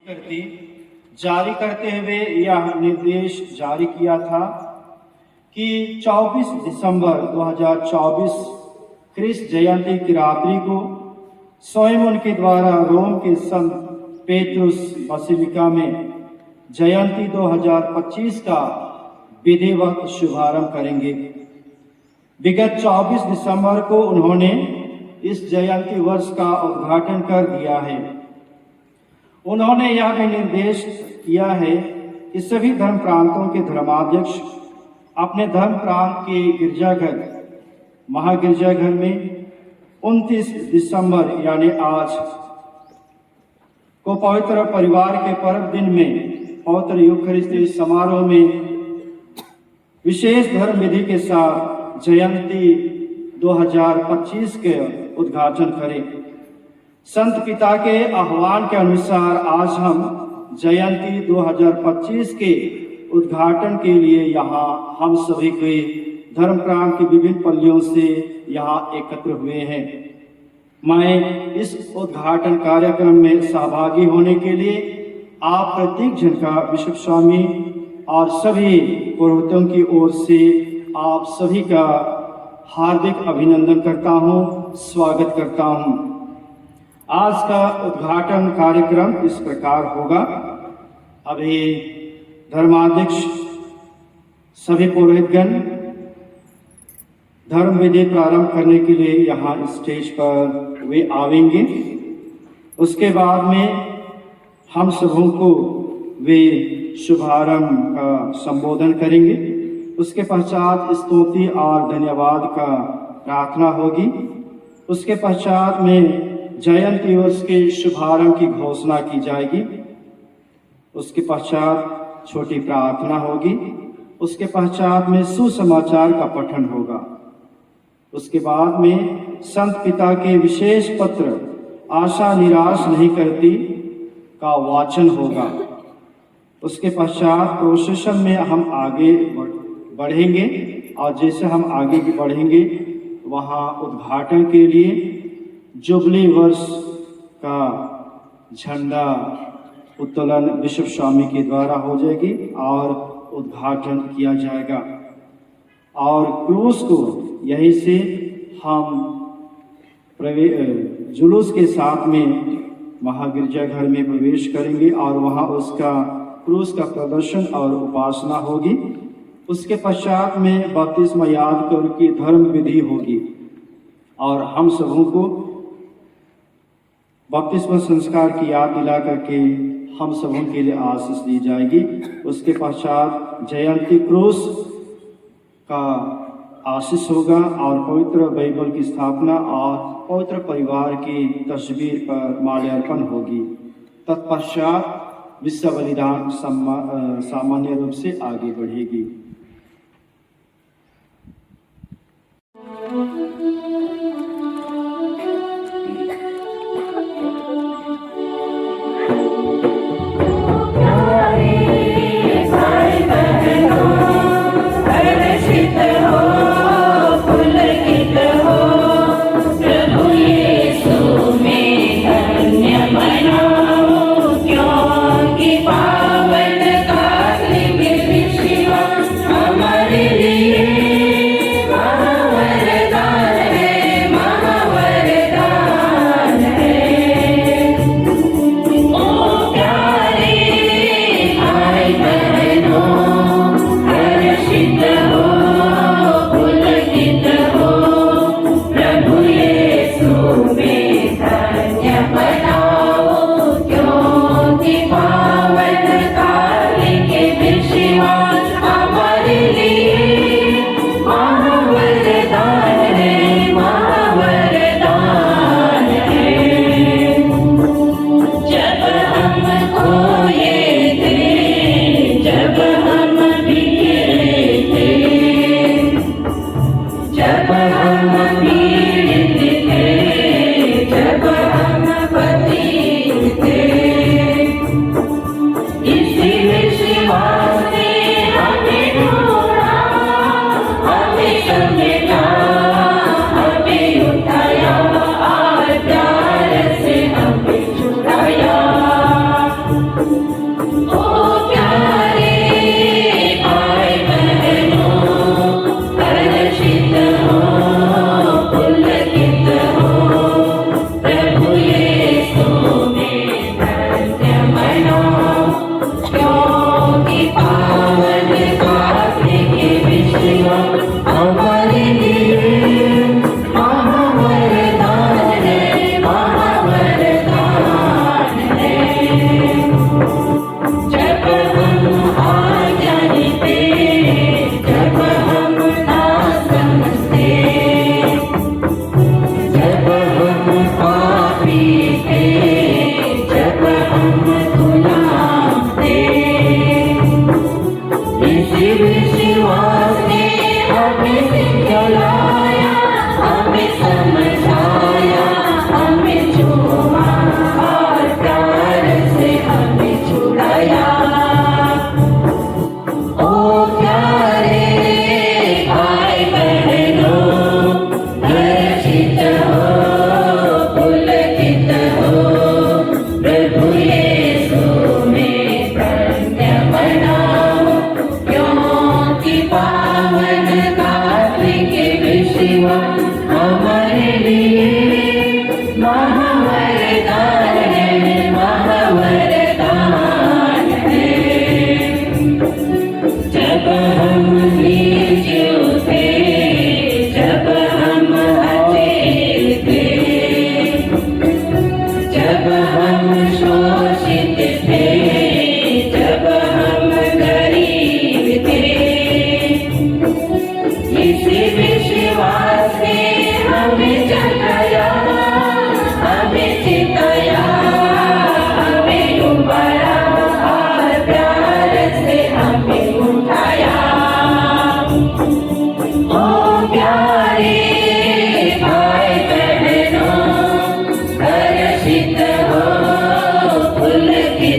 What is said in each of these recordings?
करती जारी करते हुए यह निर्देश जारी किया था कि 24 दिसंबर 2024 क्रिस्ट जयंती की रात्रि को स्वयं उनके द्वारा रोम के संत पेट्रुस बसिलिका में जयंती 2025 का विधिवत शुभारंभ करेंगे। विगत 24 दिसंबर को उन्होंने इस जयंती वर्ष का उद्घाटन कर दिया है। उन्होंने यह भी निर्देश किया है कि सभी धर्म प्रांतों के धर्माध्यक्ष अपने धर्म प्रांत के गिरजाघर महागिरजाघर में 29 दिसंबर यानी आज को पवित्र परिवार के पर्व दिन में पवित्र यूखरिस्ती समारोह में विशेष धर्म विधि के साथ जयंती 2025 के उद्घाटन करें। संत पिता के आह्वान के अनुसार आज हम जयंती 2025 के उद्घाटन के लिए यहाँ हम सभी के धर्म प्रांत के विभिन्न पल्लियों से यहाँ एकत्र हुए हैं। मैं इस उद्घाटन कार्यक्रम में सहभागी होने के लिए आप प्रत्येक जन का बिशप स्वामी और सभी पुरोहितों की ओर से आप सभी का हार्दिक अभिनंदन करता हूँ, स्वागत करता हूँ। आज का उद्घाटन कार्यक्रम इस प्रकार होगा। अभी धर्माध्यक्ष सभी पुरोहितगण धर्म विधि प्रारंभ करने के लिए यहाँ स्टेज पर वे आवेंगे। उसके बाद में हम सबों को वे शुभारंभ का संबोधन करेंगे। उसके पश्चात स्तुति और धन्यवाद का प्रार्थना होगी। उसके पश्चात में जयंती वर्ष के शुभारंभ की घोषणा की जाएगी। उसके पश्चात छोटी प्रार्थना होगी। उसके पश्चात में सुसमाचार का पठन होगा। उसके बाद में संत पिता के विशेष पत्र आशा निराश नहीं करती का वाचन होगा। उसके पश्चात प्रोसेशन में हम आगे बढ़ेंगे और जैसे हम आगे बढ़ेंगे वहाँ उद्घाटन के लिए जुबली वर्ष का झंडा उत्तोलन बिशप स्वामी के द्वारा हो जाएगी और उद्घाटन किया जाएगा। और क्रूस को यहीं से हम जुलूस के साथ में महागिरजाघर में प्रवेश करेंगे और वहाँ उसका क्रूस का प्रदर्शन और उपासना होगी। उसके पश्चात में बपतिस्मा याद कर की धर्म विधि होगी और हम सबों को बपतिस्मा संस्कार की याद दिला करके हम सबों के लिए आशीष दी जाएगी। उसके पश्चात जयंती क्रूस का आशीष होगा और पवित्र बाइबल की स्थापना और पवित्र परिवार की तस्वीर पर माल्यार्पण होगी। तत्पश्चात विश्व बलिदान सामान्य रूप से आगे बढ़ेगी। पावन काल में शिवा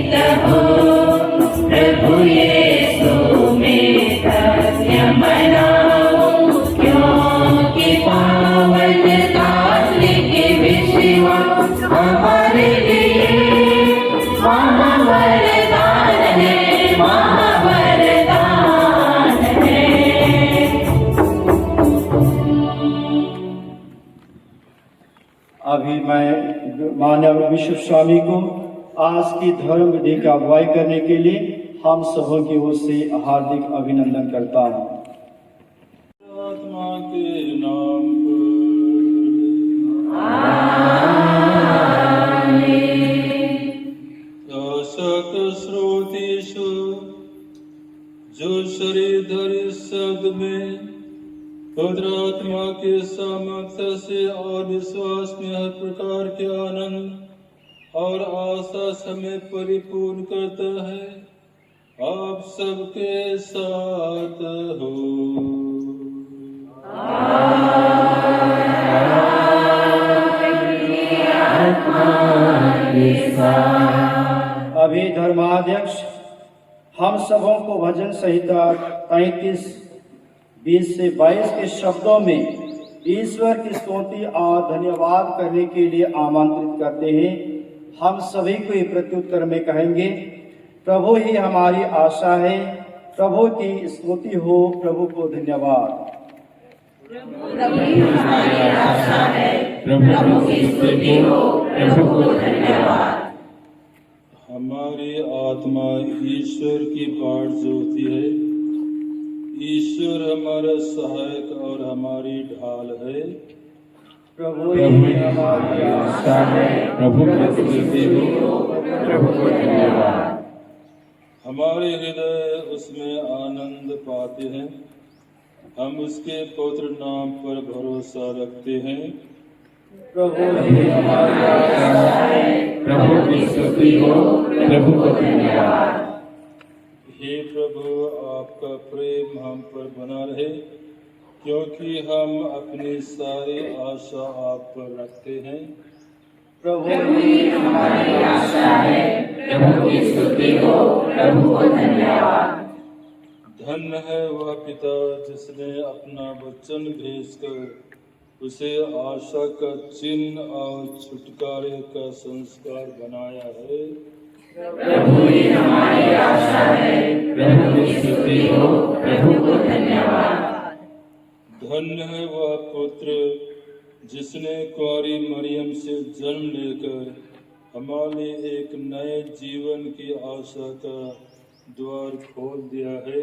प्रीत हो प्रभु यीशु में धन्य मनाऊं, क्योंकि पावन कालिक विश्वास हमारे लिए महावरदान है, महावरदान है। अभी मैं मानव विश्व स्वामी को आज की धर्म विधि की अगुवाई करने के लिए हम सबों की ओर से हार्दिक अभिनंदन करता हूँ। आत्मा के नाम पर सत श्रोतीशु जो शरीरधर शब्द में पवित्र आत्मा के सामर्थ्य से और विश्वास में हर प्रकार के आनंद और आशा समय परिपूर्ण करता है, आप सबके साथ हो। अभी धर्माध्यक्ष हम सबों को भजन संहिता 33 20 से 22 के शब्दों में ईश्वर की स्तुति और धन्यवाद करने के लिए आमंत्रित करते हैं। हम सभी को ये प्रत्युत्तर में कहेंगे, प्रभु ही हमारी आशा है, प्रभु की स्तुति हो, प्रभु को धन्यवाद। प्रभु ही हमारी आशा है, प्रभु की स्तुति हो, प्रभु को धन्यवाद। हमारी आत्मा ईश्वर की बाट जोती है, ईश्वर हमारा सहायक और हमारी ढाल है। प्रभु ही हमारी आशा है, प्रभु की स्तुति हो, प्रभु को धन्यवाद। हमारे हृदय उसमें आनंद पाते हैं, हम उसके पवित्र नाम पर भरोसा रखते हैं। प्रभु ही हमारी आशा है, प्रभु की स्तुति हो, प्रभु को धन्यवाद। हे प्रभु, आपका प्रेम हम पर बना रहे, क्योंकि हम अपनी सारी आशा आप पर रखते हैं। प्रभु ही हमारी आशा है, प्रभु की स्तुति हो, प्रभु को धन्यवाद। धन्य है वह पिता जिसने अपना वचन भेजकर उसे आशा का चिन्ह और छुटकारे का संस्कार बनाया है। प्रभु ही हमारी आशा है, प्रभु की स्तुति हो, प्रभु को धन्यवाद। धन्य है वह पुत्र जिसने कुंवारी मरियम से जन्म लेकर हमारे एक नए जीवन की आशा का द्वार खोल दिया है।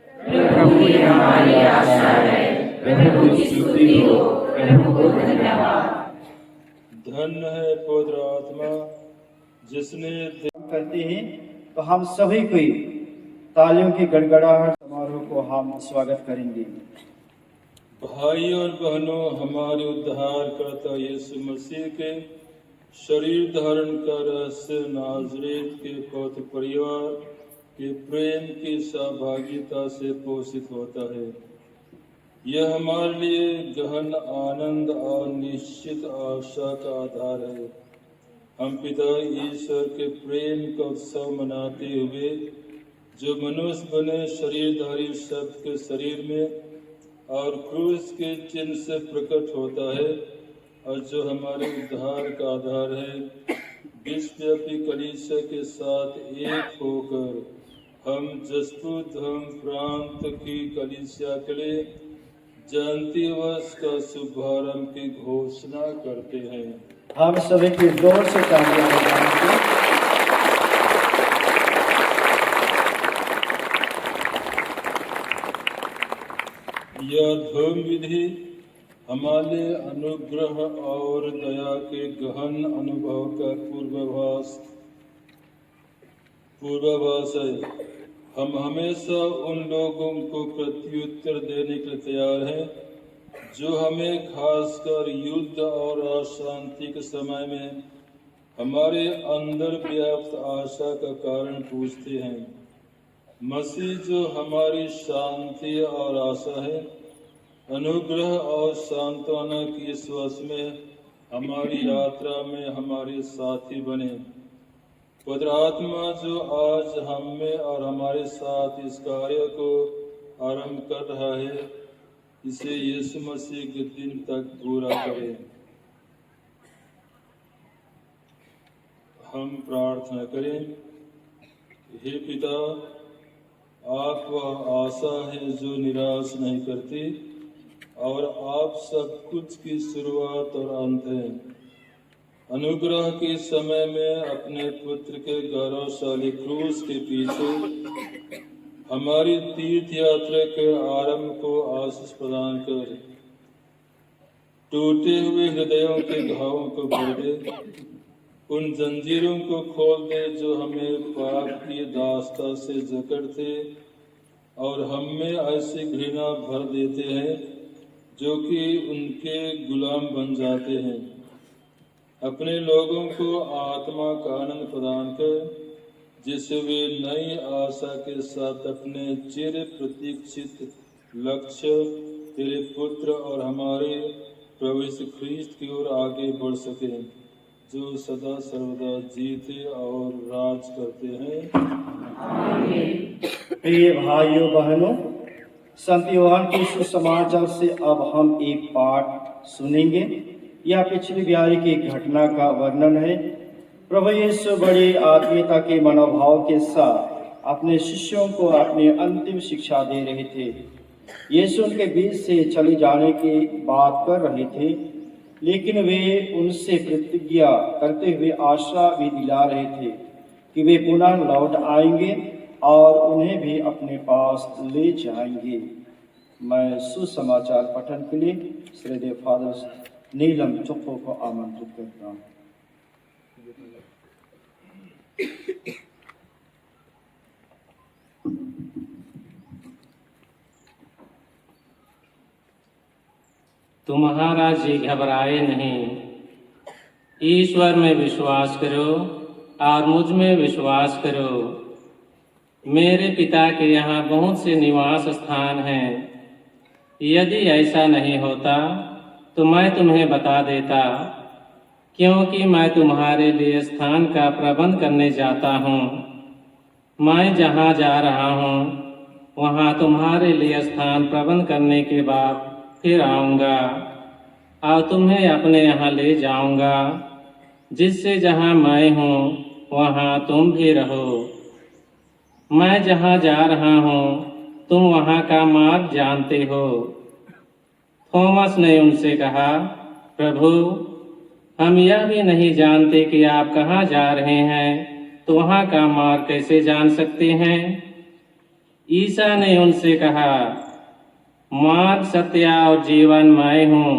प्रभु ही हमारी आशा है, प्रभु की स्तुति हो, प्रभु को धन्यवाद। धन्य है पवित्र आत्मा जिसने करते हैं, तो हम सभी को तालियों की गड़गड़ाहट समारोह को हम स्वागत करेंगे। भाई और बहनों, हमारे उद्धारकर्ता यीशु मसीह के शरीर धारण का रहस्य नाज़रेत के पवित्र परिवार के प्रेम की सहभागिता से पोषित होता है। यह हमारे लिए गहन आनंद और निश्चित आशा का आधार है। हम पिता ईश्वर के प्रेम का उत्सव मनाते हुए जो मनुष्य बने शरीरधारी शब्द के शरीर में और क्रूस के चिन्ह से प्रकट होता है और जो हमारे उद्धार का आधार है, विश्वव्यापी कलीसिया के साथ एक होकर हम जसपुरधाम प्रांत की कलीसिया के लिए जयंती वर्ष का शुभारंभ की घोषणा करते हैं। हम सभी की जोर से तालियां बजाएंगे। यह धर्म विधि हमारे अनुग्रह और दया के गहन अनुभव का पूर्वाभास है। हम हमेशा उन लोगों को प्रत्युत्तर देने के लिए तैयार हैं जो हमें खासकर युद्ध और अशांति के समय में हमारे अंदर व्याप्त आशा का कारण पूछते हैं। मसीह जो हमारी शांति और आशा है, अनुग्रह और सांत्वना की इस वर्ष में हमारी यात्रा में हमारे साथी बने। पवित्र आत्मा जो आज हम में और हमारे साथ इस कार्य को आरंभ कर रहा है, इसे यीशु मसीह के दिन तक पूरा करे। हम प्रार्थना करें। हे पिता, आप वह आशा है जो निराश नहीं करती और आप सब कुछ की शुरुआत और अंत है। अनुग्रह के समय में अपने पुत्र के गौरवशाली क्रूस के पीछे हमारी तीर्थ यात्रा के आरंभ को आशीष प्रदान कर टूटे हुए हृदयों के घावों को भर दे, उन जंजीरों को खोल दे जो हमें पाप की दास्ता से जकड़ते और हम में ऐसी घृणा भर देते हैं जो कि उनके गुलाम बन जाते हैं। अपने लोगों को आत्मा का आनंद प्रदान कर, जिससे वे नई आशा के साथ अपने चिर प्रतीक्षित लक्ष्य तेरे पुत्र और हमारे प्रभु यीशु ख्रीस्त की ओर आगे बढ़ सके, जो सदा सर्वदा जीते और राज करते हैं। प्रिय भाइयों बहनों, संत योहान के सुसमाचार से अब हम एक पाठ सुनेंगे। यह पिछली ब्यारी की घटना का वर्णन है। प्रभु यीशु बड़ी आत्मीयता के मनोभाव के साथ अपने शिष्यों को अपनी अंतिम शिक्षा दे रहे थे। यीशु उनके बीच से चले जाने की बात कर रहे थे, लेकिन वे उनसे प्रतिज्ञा करते हुए आशा भी दिला रहे थे कि वे पुनः लौट आएंगे और उन्हें भी अपने पास ले जाएंगे। मैं सुसमाचार पठन के लिए श्रद्धेय फादर नीलम चुप्पो को आमंत्रित करता हूँ। तुम्हारा जी घबराए नहीं, ईश्वर में विश्वास करो और मुझ में विश्वास करो। मेरे पिता के यहाँ बहुत से निवास स्थान हैं। यदि ऐसा नहीं होता तो मैं तुम्हें बता देता, क्योंकि मैं तुम्हारे लिए स्थान का प्रबंध करने जाता हूँ। मैं जहाँ जा रहा हूँ वहाँ तुम्हारे लिए स्थान प्रबंध करने के बाद फिर आऊँगा और तुम्हें अपने यहाँ ले जाऊँगा, जिससे जहाँ मैं हूँ वहाँ तुम भी रहो। मैं जहाँ जा रहा हूँ तुम वहाँ का मार्ग जानते हो। थॉमस ने उनसे कहा, प्रभु, हम यह भी नहीं जानते कि आप कहाँ जा रहे हैं, तो वहाँ का मार्ग कैसे जान सकते हैं? ईसा ने उनसे कहा, मार्ग, सत्य और जीवन मैं हूँ।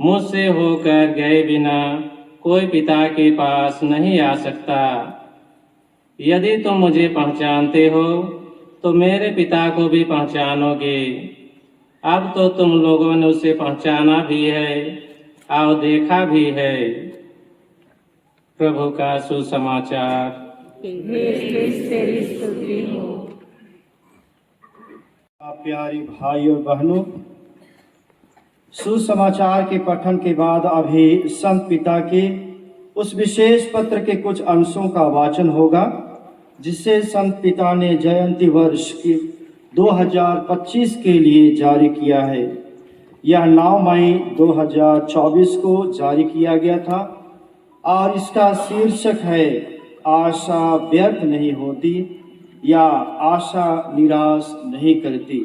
मुझसे होकर गए बिना कोई पिता के पास नहीं आ सकता। यदि तुम मुझे पहचानते हो तो मेरे पिता को भी पहचानोगे। अब तो तुम लोगों ने उसे पहचाना भी है और देखा भी है। प्रभु का सुसमाचार। प्यारी भाई और बहनों, सुसमाचार के पठन के बाद अभी संत पिता के उस विशेष पत्र के कुछ अंशों का वाचन होगा, जिसे संत पिता ने जयंती वर्ष की 2025 के लिए जारी किया है। यह 9 मई 2024 को जारी किया गया था और इसका शीर्षक है, आशा व्यर्थ नहीं होती या आशा निराश नहीं करती।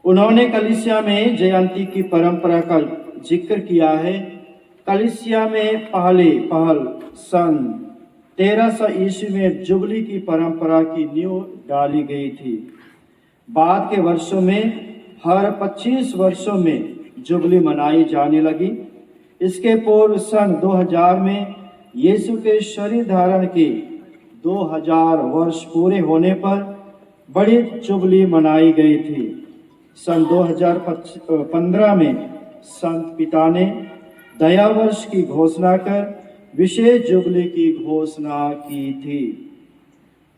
उन्होंने कलीसिया में जयंती की परंपरा का जिक्र किया है। कलीसिया में पहल सन 1300 ईस्वी में जुबली की परंपरा की नींव डाली गई थी। बाद के वर्षों में हर 25 वर्षों में जुबली मनाई जाने लगी। इसके पूर्व सन 2000 में यीशु के शरीर धारण के 2000 वर्ष पूरे होने पर बड़ी जुबली मनाई गई थी। सन 2015 में संत पिता ने दया वर्ष की घोषणा कर विशेष जुबली की घोषणा की थी।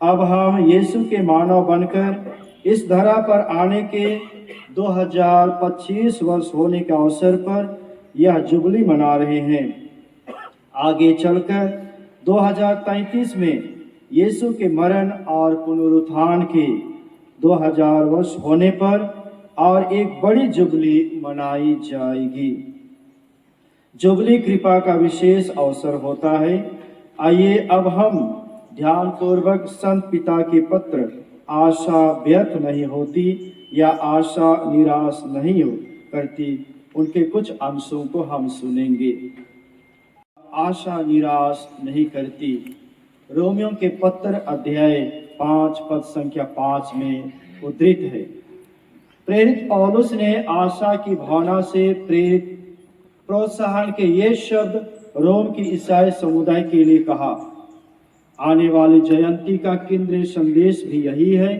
अब हम यीशु के मानव बनकर इस धरा पर आने के 2025 वर्ष होने के अवसर पर यह जुबली मना रहे हैं। आगे चलकर 2033 में यीशु के मरण और पुनरुत्थान के 2000 वर्ष होने पर और एक बड़ी जुबली मनाई जाएगी। जुबली कृपा का विशेष अवसर होता है। आइए अब हम ध्यानपूर्वक संत पिता के पत्र आशा व्यर्थ नहीं होती या आशा निराश नहीं करती उनके कुछ अंशों को हम सुनेंगे। आशा निराश नहीं करती। रोमियो के पत्र अध्याय 5 पद संख्या 5 में उद्धृत है। प्रेरित पौलुस ने आशा की भावना से प्रेरित प्रोत्साहन के ये शब्द रोम की ईसाई समुदाय के लिए कहा। आने वाली जयंती का केंद्रीय संदेश भी यही है।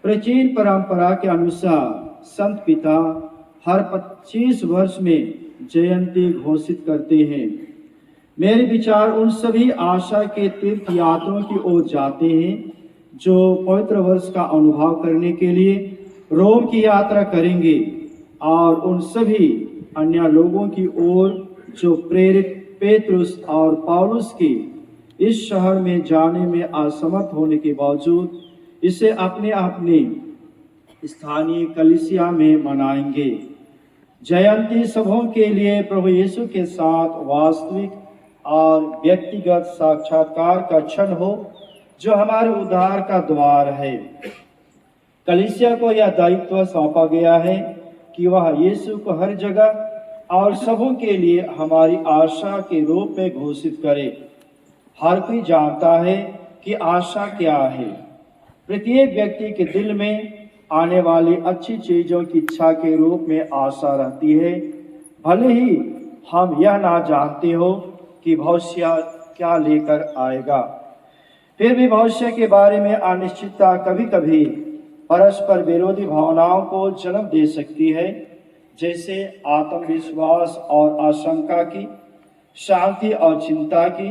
प्राचीन परंपरा के अनुसार संत पिता हर 25 वर्ष में जयंती घोषित करते हैं। मेरे विचार उन सभी आशा के तीर्थ यात्रियों की ओर जाते हैं जो पवित्र वर्ष का अनुभव करने के लिए रोम की यात्रा करेंगे, और उन सभी अन्य लोगों की ओर जो प्रेरित पेतरुस और पौलुस के इस शहर में जाने में असमर्थ होने के बावजूद इसे अपने अपने स्थानीय कलीसिया में मनाएंगे। जयंती सबों के लिए प्रभु यीशु के साथ वास्तविक और व्यक्तिगत साक्षात्कार का क्षण हो, जो हमारे उद्धार का द्वार है। कलीसिया को यह दायित्व सौंपा गया है कि वह यीशु को हर जगह और सबों के लिए हमारी आशा के रूप में घोषित करे। हर कोई जानता है कि आशा क्या है। प्रत्येक व्यक्ति के दिल में आने वाली अच्छी चीजों की इच्छा के रूप में आशा रहती है, भले ही हम यह ना जानते हो कि भविष्य क्या लेकर आएगा। फिर भी भविष्य के बारे में अनिश्चितता कभी कभी परस्पर विरोधी भावनाओं को जन्म दे सकती है, जैसे आत्मविश्वास और आशंका की, शांति और चिंता की,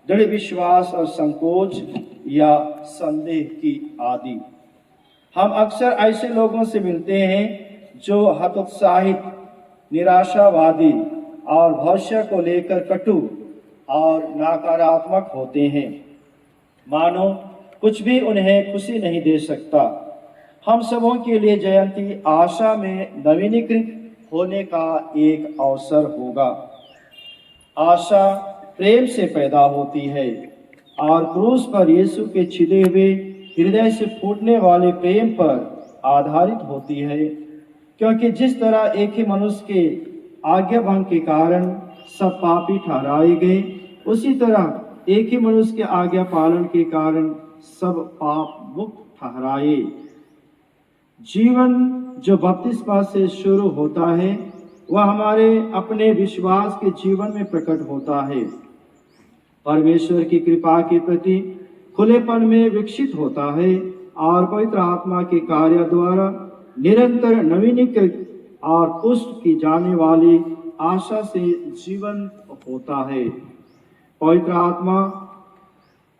दृढ़ विश्वास और संकोच या संदेह की आदि। हम अक्सर ऐसे लोगों से मिलते हैं जो हतोत्साहित, निराशावादी और भविष्य को लेकर कटु और नकारात्मक होते हैं, मानो कुछ भी उन्हें खुशी नहीं दे सकता। हम सबों के लिए जयंती आशा में नवीनीकृत होने का एक अवसर होगा। आशा प्रेम से पैदा होती है और क्रूस पर यीशु के छिदे हुए हृदय से फूटने वाले प्रेम पर आधारित होती है, क्योंकि जिस तरह एक ही मनुष्य के आज्ञा भंग के कारण सब पापी ठहराए गए, उसी तरह एक ही मनुष्य के आज्ञा पालन के कारण सब पाप मुक्त ठहराए। जीवन जो बपतिस्मा से शुरू होता है वह हमारे अपने विश्वास के जीवन में प्रकट होता है। परमेश्वर की कृपा के प्रति खुलेपन में विकसित होता है और पवित्र आत्मा के कार्य द्वारा निरंतर नवीनीकृत और पुष्ट की जाने वाली आशा से जीवंत होता है। पवित्र आत्मा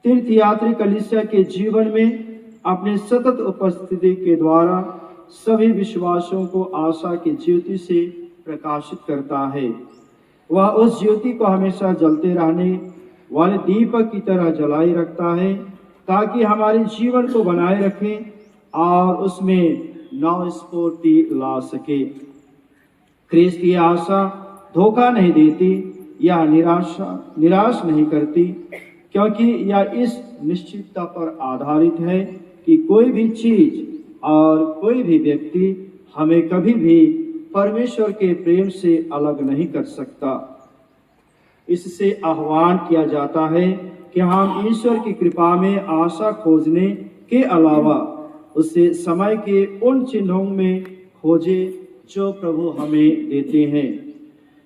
तीर्थयात्री कलीसिया के जीवन में अपने सतत उपस्थिति के द्वारा सभी विश्वासों को आशा की ज्योति से प्रकाशित करता है। वह उस ज्योति को हमेशा जलते रहने वाले दीपक की तरह जलाए रखता है, ताकि हमारे जीवन को बनाए रखें और उसमें नवस्फूर्ति ला सके। ख्रीस्त की आशा धोखा नहीं देती या निराश नहीं करती, क्योंकि यह इस निश्चितता पर आधारित है कि कोई भी चीज और कोई भी व्यक्ति हमें कभी भी परमेश्वर के प्रेम से अलग नहीं कर सकता। इससे आह्वान किया जाता है कि हम ईश्वर की कृपा में आशा खोजने के अलावा उसे समय के उन चिन्हों में खोजे जो प्रभु हमें देते हैं।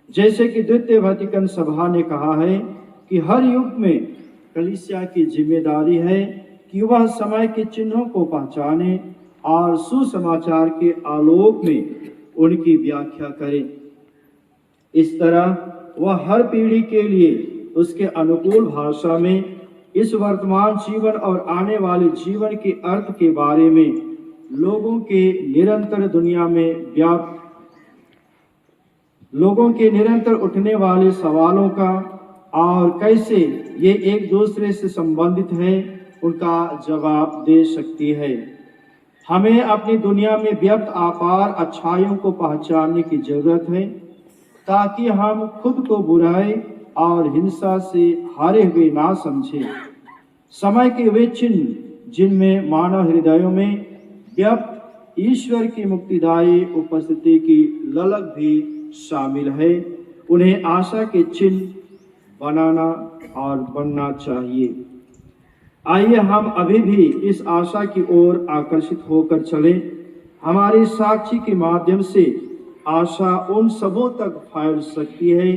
जैसे कि द्वितीय वैटिकन सभा ने कहा है कि हर युग में कलीसिया की जिम्मेदारी है कि वह समय के चिन्हों को पहचाने और सुसमाचार के आलोक में उनकी व्याख्या करे। इस तरह वह हर पीढ़ी के लिए उसके अनुकूल भाषा में इस वर्तमान जीवन और आने वाले जीवन के अर्थ के बारे में लोगों के निरंतर उठने वाले सवालों का और कैसे ये एक दूसरे से संबंधित है उनका जवाब दे सकती है। हमें अपनी दुनिया में व्यक्त अपार अच्छाइयों को पहचानने की जरूरत है ताकि हम खुद को बुराई और हिंसा से हारे हुए ना समझें। समय के वे चिन्ह जिनमें मानव हृदयों में व्यक्त ईश्वर की मुक्तिदायी उपस्थिति की ललक भी शामिल है, उन्हें आशा के चिन्ह बनाना और बनना चाहिए। आइए हम अभी भी इस आशा की ओर आकर्षित होकर चलें। हमारे साक्षी के माध्यम से आशा उन सबों तक फैल सकती है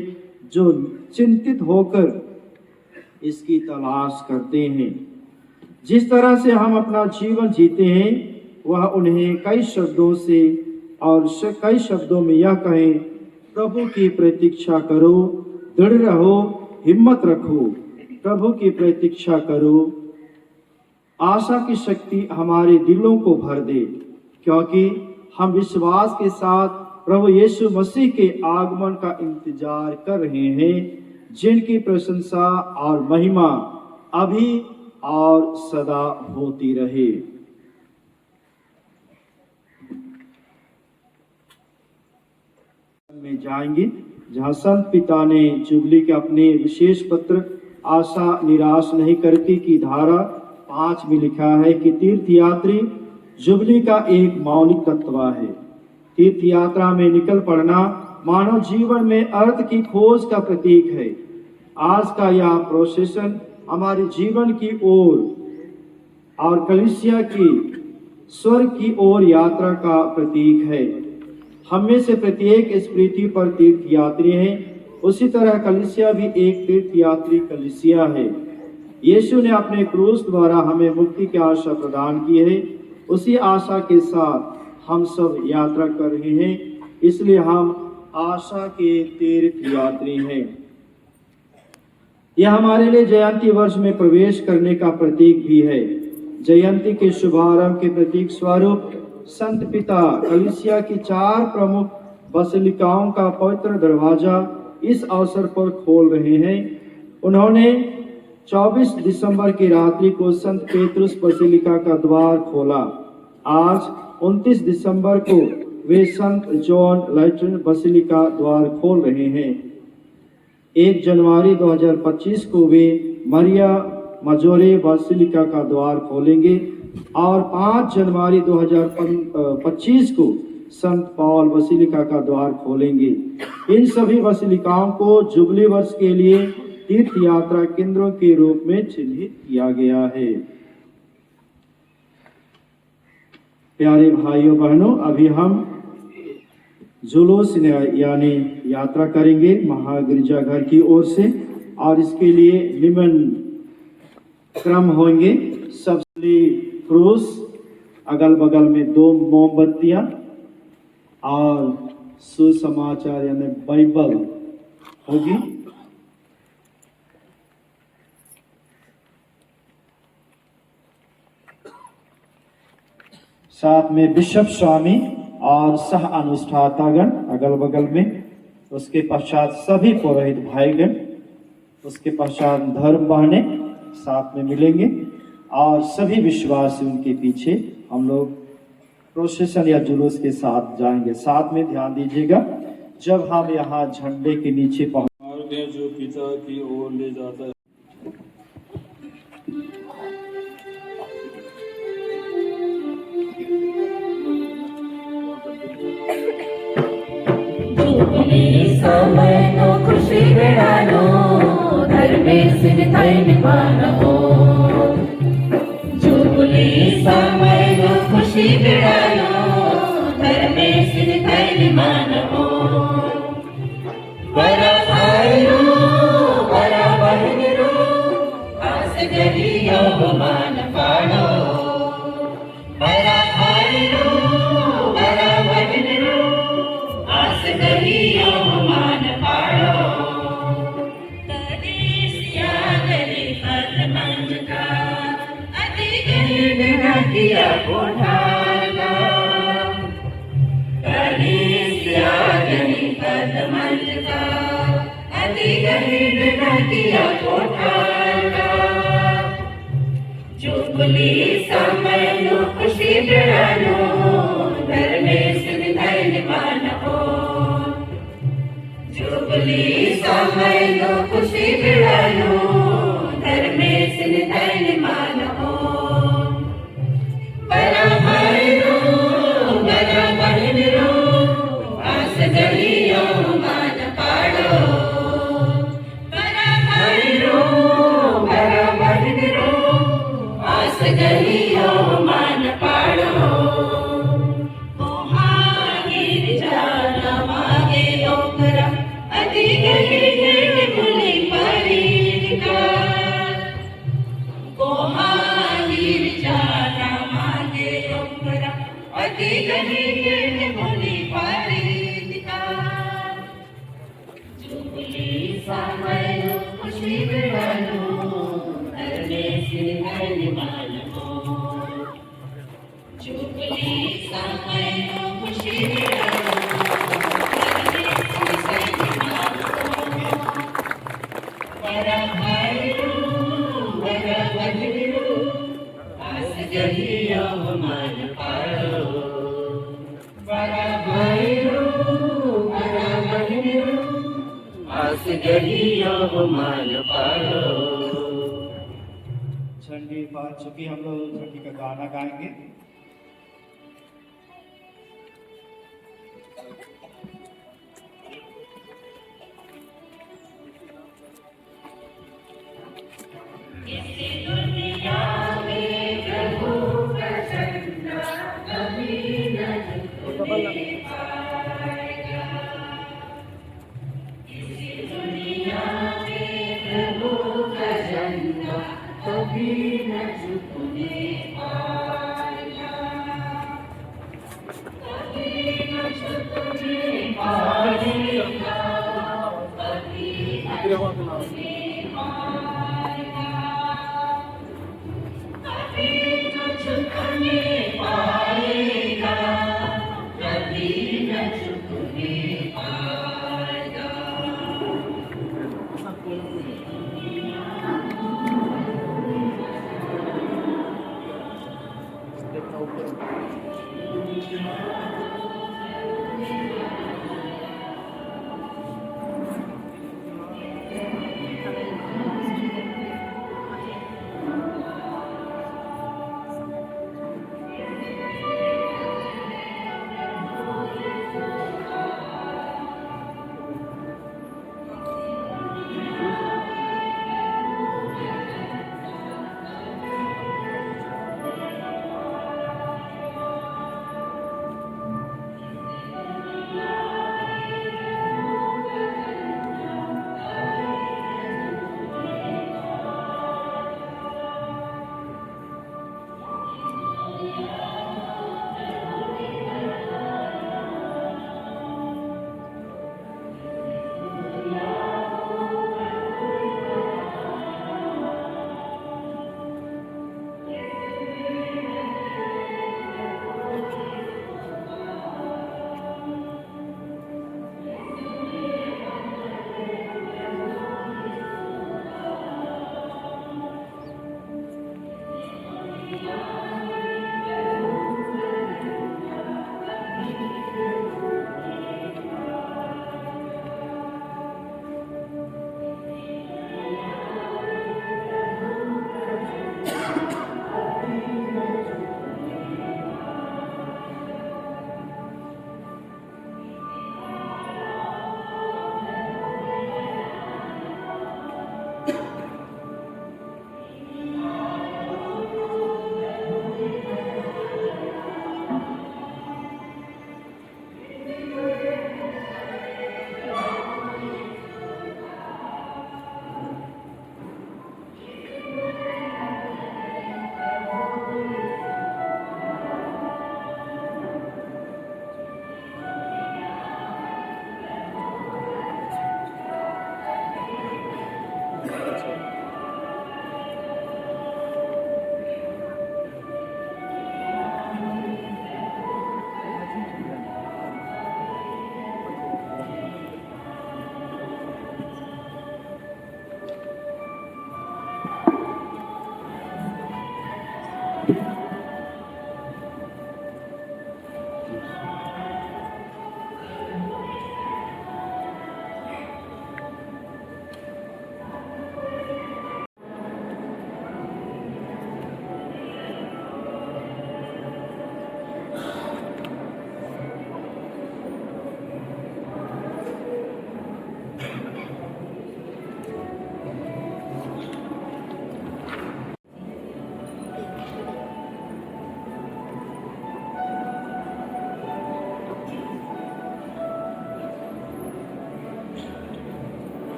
जो चिंतित होकर इसकी तलाश करते हैं। जिस तरह से हम अपना जीवन जीते हैं वह उन्हें कई शब्दों से और कई शब्दों में यह कहें, प्रभु की प्रतीक्षा करो, दृढ़ रहो, हिम्मत रखो, प्रभु की प्रतीक्षा करो। आशा की शक्ति हमारे दिलों को भर दे, क्योंकि हम विश्वास के साथ प्रभु यीशु मसीह के आगमन का इंतजार कर रहे हैं, जिनकी प्रशंसा और महिमा अभी और सदा होती रहे। में जाएंगे जहां संत पिता ने जुबली के अपने विशेष पत्र आशा निराश नहीं करती की धारा 5 में लिखा है कि तीर्थयात्री जुबली का एक मौलिक तत्व है। तीर्थ यात्रा में निकल पड़ना मानव जीवन में अर्थ की खोज का प्रतीक है। आज का यह प्रोसेशन हमारे जीवन की ओर और कलीसिया की स्वर्ग की ओर यात्रा का प्रतीक है। हम में से प्रत्येक इस पृथ्वी पर तीर्थ यात्री है, उसी तरह कलीसिया भी एक तीर्थ यात्री कलीसिया है। यीशु ने अपने क्रूस द्वारा हमें मुक्ति की आशा प्रदान की है। उसी आशा के साथ हम सब यात्रा कर रहे हैं, इसलिए हम आशा के तीर्थ यात्री हैं। यह हमारे लिए जयंती वर्ष में प्रवेश करने का प्रतीक भी है। जयंती के शुभारंभ के प्रतीक स्वरूप संत पिता कलीसिया की 4 प्रमुख बसिलिकाओं का पवित्र दरवाजा इस अवसर पर खोल रहे हैं। उन्होंने 24 दिसंबर की रात्रि को संत पेतरुस बसिलिका का द्वार खोला। आज 29 दिसंबर को वे संत जॉन लैट्रन बसिलिका द्वार खोल रहे हैं। 1 जनवरी 2025 को वे मरिया मजोरे बसिलिका का द्वार खोलेंगे और 5 जनवरी 2025 को संत पॉल बसिलिका का द्वार खोलेंगे। इन सभी बसिलिकाओं को जुबली वर्ष के लिए तीर्थ यात्रा केंद्रों के रूप में चिन्हित किया गया है। प्यारे भाइयों बहनों, अभी हम जुलूस यानी यात्रा करेंगे महागिरजाघर की ओर से, और इसके लिए निम्न क्रम होंगे। सबसे क्रूस, अगल बगल में 2 मोमबत्तियां और सुसमाचार यानी बाइबल होगी। साथ में बिशप स्वामी और सह अनुष्ठातागण अगल बगल में, उसके पश्चात सभी पुरोहित भाईगण, उसके पश्चात धर्म बहने साथ में मिलेंगे और सभी विश्वासी उनके पीछे हम लोग प्रोसेशन या जुलूस के साथ जाएंगे। साथ में ध्यान दीजिएगा, जब हम यहाँ झंडे के नीचे मार्ग है जो पिता की ओर ले जाता है। समय तो खुशी बेड़ानो धर्मे सिर थैन मानो। जुबली समय तो खुशी बेड़ानो धर्मे सिर थैन मानो। बरा भाईरो बरा बहनरो आस गरियो मान पाड़ो। बरा भाईरो बरा बहनरो आस गरियो मान पाड़ो। कलीसिया गली पदमंज का अधिगरीब न किया कोठाना। कलीसिया गली पदमंज का अति गरीब न किया कोठारा जुबली समय लो खुशी बिरानो धर्मेश धन्यवान हो जुबली समय लो खुशी बिरानो धर्मेश धन्यवान हो बड़ा भाई रो बड़ा बहन रो आस गलियो मान पाड़ो बड़ा भाई रो बड़ा बहन रो आस गलियो मान पाड़ो गिर जाना मागे ओकरा अति गहिर मुनि परिका गिर जाना मागे ओकरा अति गहिर मुनि परिका जुबली समय खुशी बिरानो धर्मेश धन्यवान हो जुबली समय खुशी बिरानो धर्मेश धन्यवान हो बड़ा भाई बड़ा बहन आस गलियो मान पाड़ो बड़ा भाई बड़ा बहन आस गलियो मान पाड़ो झंडी पा चुकी हम लोग झंडी का गाना गाएंगे। इस दुनिया में प्रभु का झंडा कभी न झुकने पाएगा इस दुनिया में प्रभु का झंडा कभी न झुकने पाएगा कभी न झुकने पाएगा कभी न झुकने पाएगा कभी न झुकने पाएगा कभी न झुकने पाएगा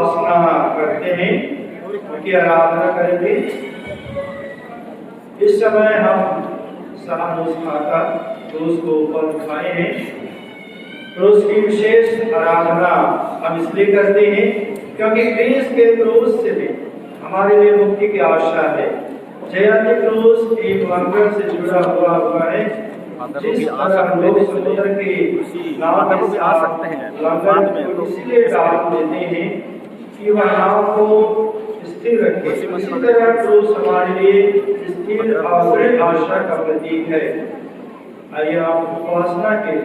उपासना करते हैं, उनकी आराधना करेंगे। इस समय हम सामूहिक खाकर क्रूस को ऊपर उठाए हैं। क्रूस की विशेष आराधना हम इसलिए करते हैं क्योंकि क्रिस्त के क्रूस से भी हमारे लिए मुक्ति की आशा है। जयंती क्रूस एक लंगर से जुड़ा हुआ है। जिस तरह लोग समुद्र के नाव में आ सकते हैं, लंगर को इसलिए डाल देते हैं कि वह नाव को स्थिर रखे। इसी तरह क्रूस हमारे लिए स्थिर और दृढ़ आशा का प्रतीक है। आइए आप उपासना के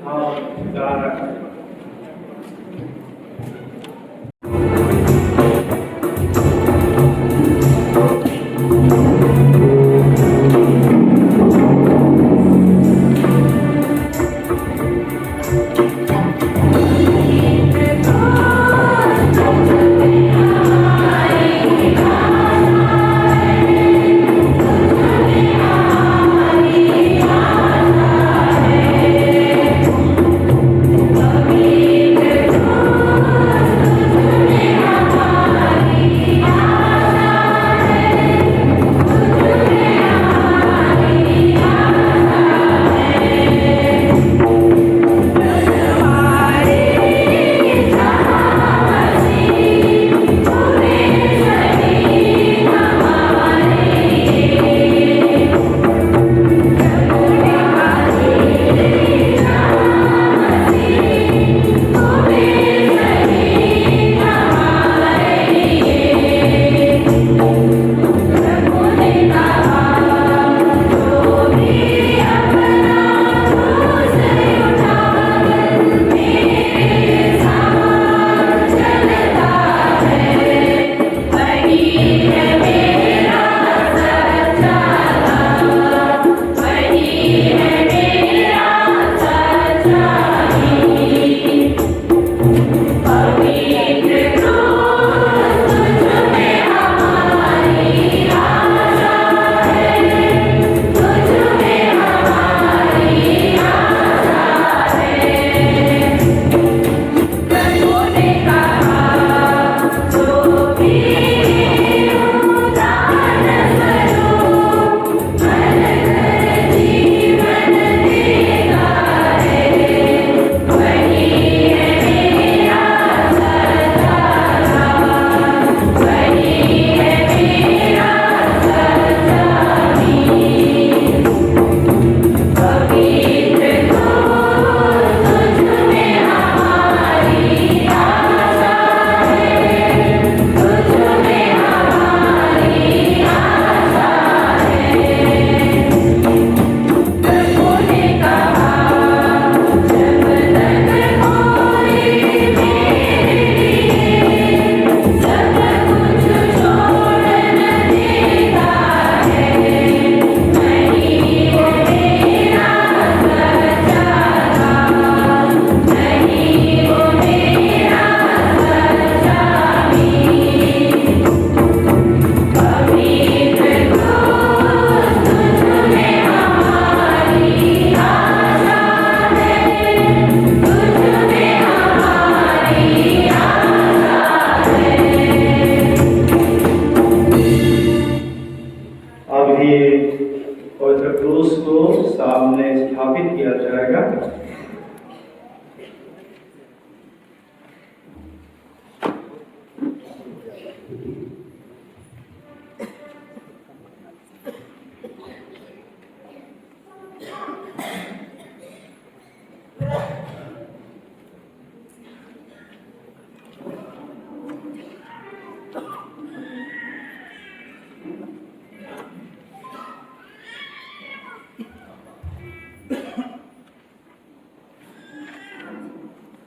गाना करें।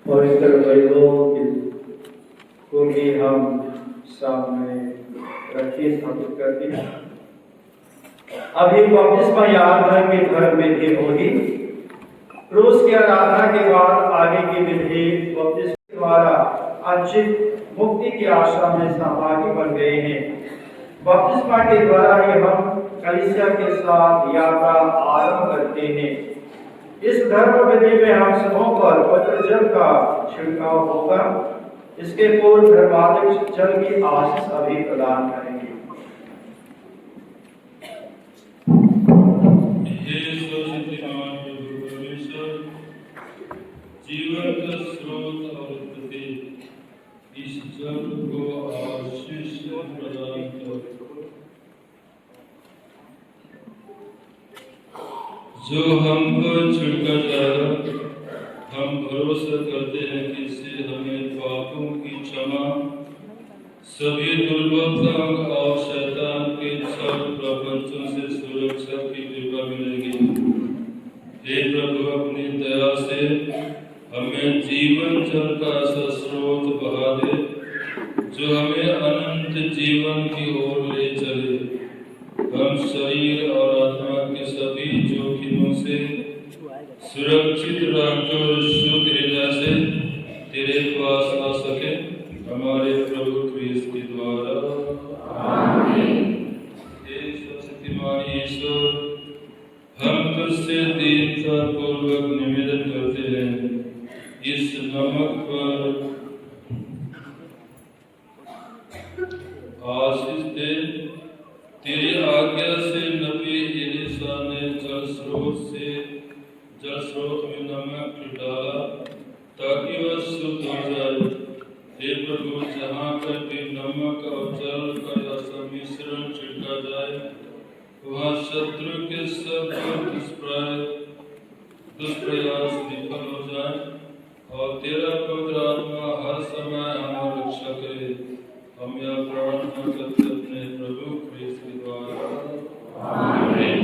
और इस तरह को भी हम सामने रखिए, स्थापित करते हैं। अभी बपतिस्मा यात्रा के घर में भी होगी। क्रूस की आराधना के बाद आगे की विधि बपतिस्मा द्वारा आंशिक मुक्ति की आशा में सहभागी बन गए हैं। बपतिस्मा के द्वारा ही हम कलीसिया के साथ यात्रा आरंभ करते हैं। इस धर्म विधि में हम सबों पर पवित्र जल का छिड़काव होगा इसके पूर्व धर्माध्यक्ष जल की आशीष अभी प्रदान करेंगे। हे सर्वशक्तिमान प्रभु परमेश्वर, जीवन का स्रोत और प्रतीक, इस जल को आशीष प्रदान करो, जो हम पर छिड़का जाएगा। हम भरोसा करते हैं कि इससे हमें पापों की क्षमा, सभी दुर्बलता और शैतान के सब प्रपंचों से सुरक्षा की कृपा मिलेगी। हे प्रभु, अपनी दया से हमें जीवन जल का ऐसा स्रोत बहा दे जो हमें अनंत जीवन की ओर ले चले। हम शरीर और आत्मा के सभी जोखिमों से सुरक्षित रहकर शुद्ध हृदय से तेरे पास आ सके, हमारे प्रभु क्रिस्त के द्वारा। आमीन। हे सर्वशक्तिमान ईश्वर, हम तुझसे दीनता पूर्वक निवेदन करते हैं, इस नमक पर आशीष दे। तेरी आज्ञा से नबी एलीशा ने जल स्रोत में नमक डाला ताकि वह शुद्ध हो जाए। हे प्रभु, जहाँ पर भी नमक और जल का ऐसा मिश्रण छिड़का जाए, वहाँ शत्रु के सब दुष्प्रयास विफल हो जाए और तेरा पवित्र आत्मा हर समय हमारी रक्षा करे। हम यह प्रार्थना करते अपने प्रभु क्रिस्त के द्वारा। आमीन।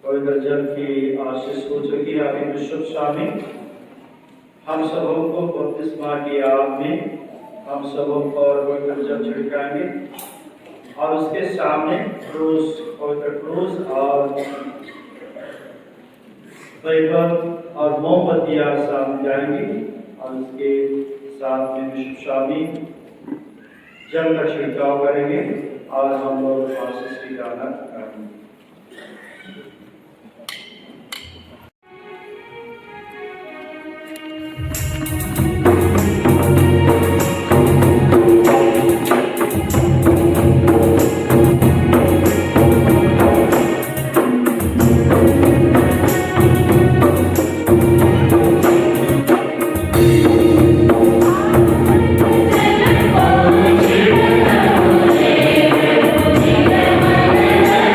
पवित्र जल की आशीष हो चुकी है अभी विशुद्ध शामिल। हम सबों को बपतिस्मा की आग में हम सबों पर पवित्र जल छिड़काएंगे और उसके सामने क्रूस, पवित्र क्रूस और बाइबल और मोमबत्तियां सामने जाएंगी और उसके साथ में विशुद्ध शामिल जल का छिड़काव करेंगे और हम लोग आशीष की गाना करेंगे। Amen.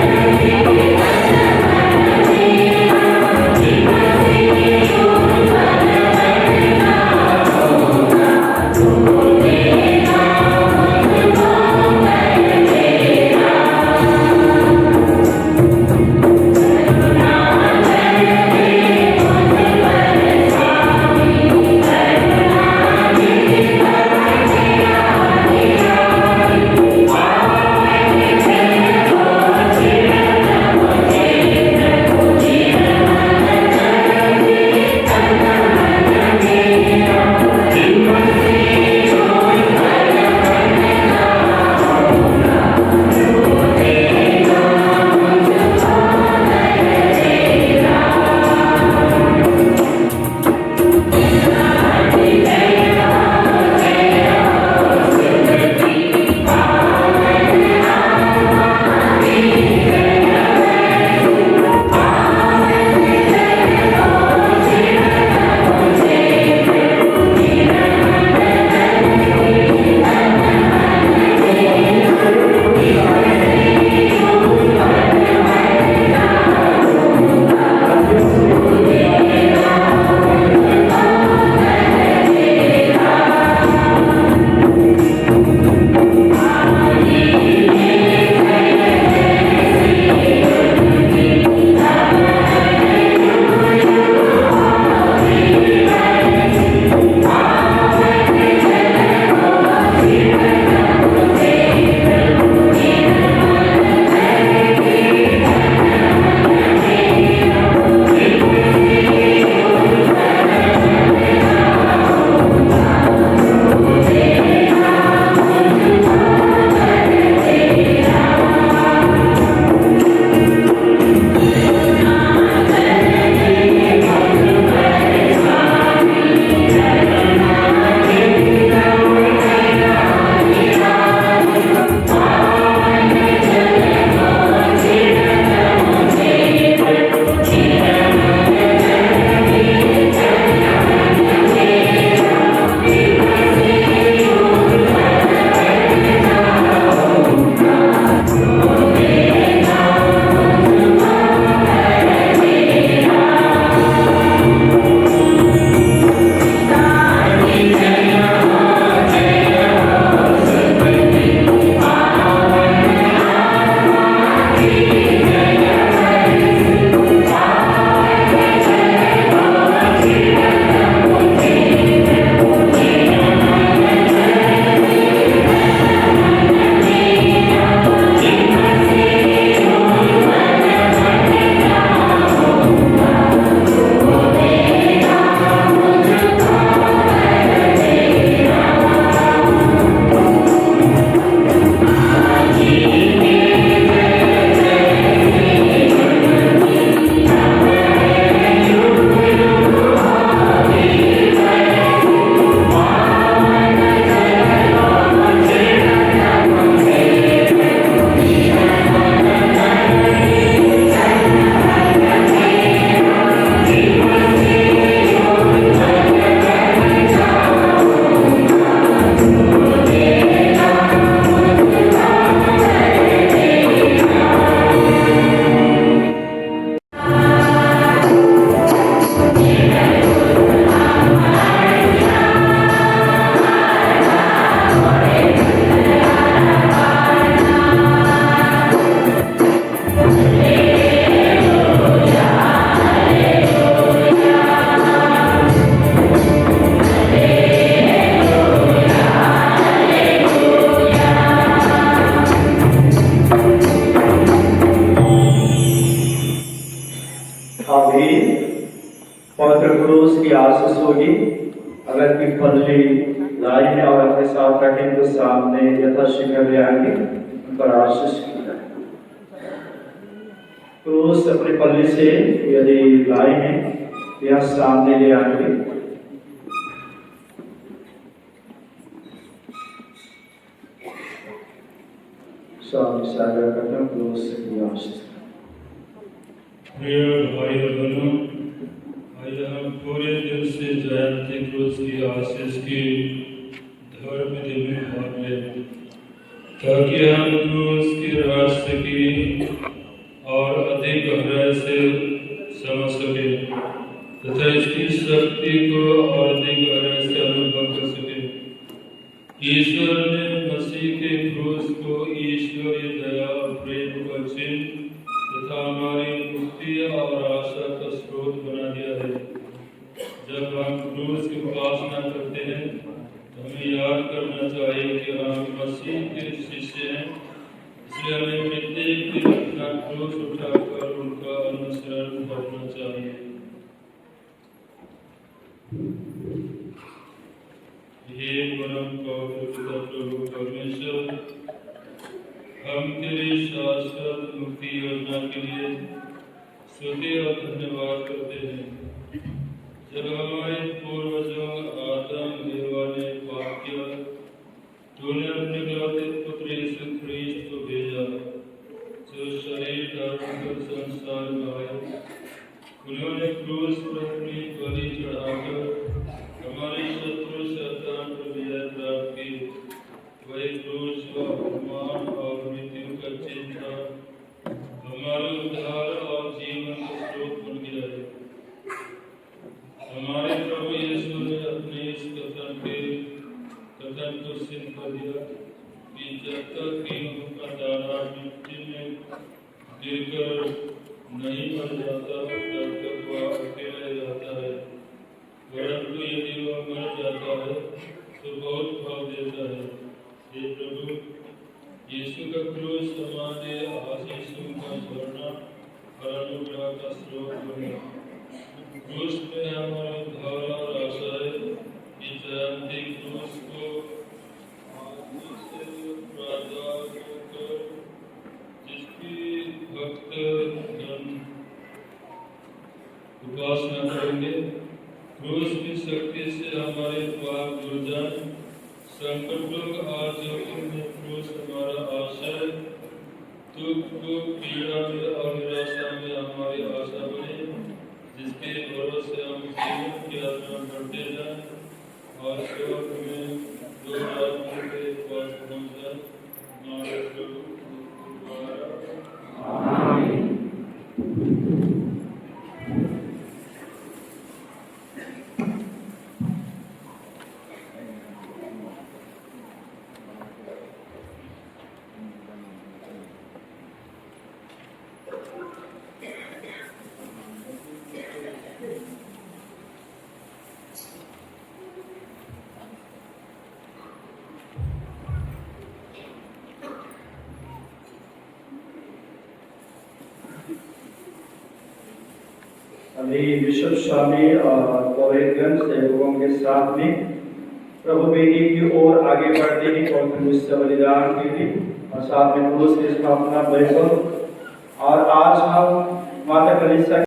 लाई है और अपने साथ रखें तो सामने यथाशीघ्र ले आएंगे, उन पर आशीष की जाए। क्रूस अपने पल्ले से यदि लाई हैं यह सामने ले आएंगे। स्वामी सागर करना क्रूस से आशीष। प्रिय भाई और बहनों, आइए हम पूरे दिल से जयंती क्रूस की आशीष की धर्म विधि में भाग लें, ताकि हम क्रूस की रहस्य की और अधिक गहराई से समझ सके तथा इसकी शक्ति को और अधिक गहराई से अनुभव कर सके। ईश्वर ने मसीह के क्रूस को ईश्वरीय दया और प्रेम का चिन्ह तथा हमारी मुक्ति और आशा का स्रोत बना दिया है। जब हम क्रूस की उपासना करते हैं तो हमें याद करना चाहिए कि हम मसीह के शिष्य हैं, इसलिए हमें प्रत्येक दिन अपना क्रूस उठाकर उनका अनुसरण करना चाहिए। हे परम पवित्र पिता प्रभु परमेश्वर, हम तेरी शाश्वत मुक्ति योजना के लिए स्तुति और धन्यवाद करते हैं। जब हमारे पूर्वजों आदम एवा ने पाप किया, तूने अपने इकलौते पुत्र यीशु ख्रीस्त को भेजा, जो शरीर धारण कर संसार में आए। उन्होंने क्रूस पर अपनी बलि चढ़ाकर हमारे शत्रु शैतान पर विजय प्राप्त की। वही क्रूस जो अपमान और मृत्यु का चिन्ह था, हमारे उद्धार और जीवन का स्रोत बन गया है। हमारे प्रभु यीशु ने अपने इस कथन को सिद्ध कर दिया कि जब तक कि उनका दाना मिट्टी में गिरकर नहीं मर जाता तब तक वह अकेले रहता है, परंतु यदि वह मर जाता है तो बहुत फल देता है। हे प्रभु, यीशु का क्रूस हमारे आशीषों का झरना और अनुग्रह का स्रोत बना। क्रूस में हमारे उद्धार और आशा है कि जयंती क्रूस को आदमी से प्रार्थना कर जिसकी भक्त जन उपासना करेंगे, क्रूस की शक्ति से हमारे पाप धुल जाए। संकटों और जोखिम में क्रूस हमारा आश्रय, दुख को पीड़ा में और निराशा में हमारी आशा बने, जिसके भरोसे हम जीवन की यात्रा बढ़ते जाएं और स्वर्ग में दो आत्मा के पास पहुंच जाए। हमारे प्रभु द्वारा अभी बिशप स्वामी और पवित्रगण सेवकों के साथ में प्रभु वेदी की ओर आगे बढ़ते हैं और क्रूस बलिदान के लिए और साथ में क्रूस की स्थापना वैभव। और आज हम माता कलीसिया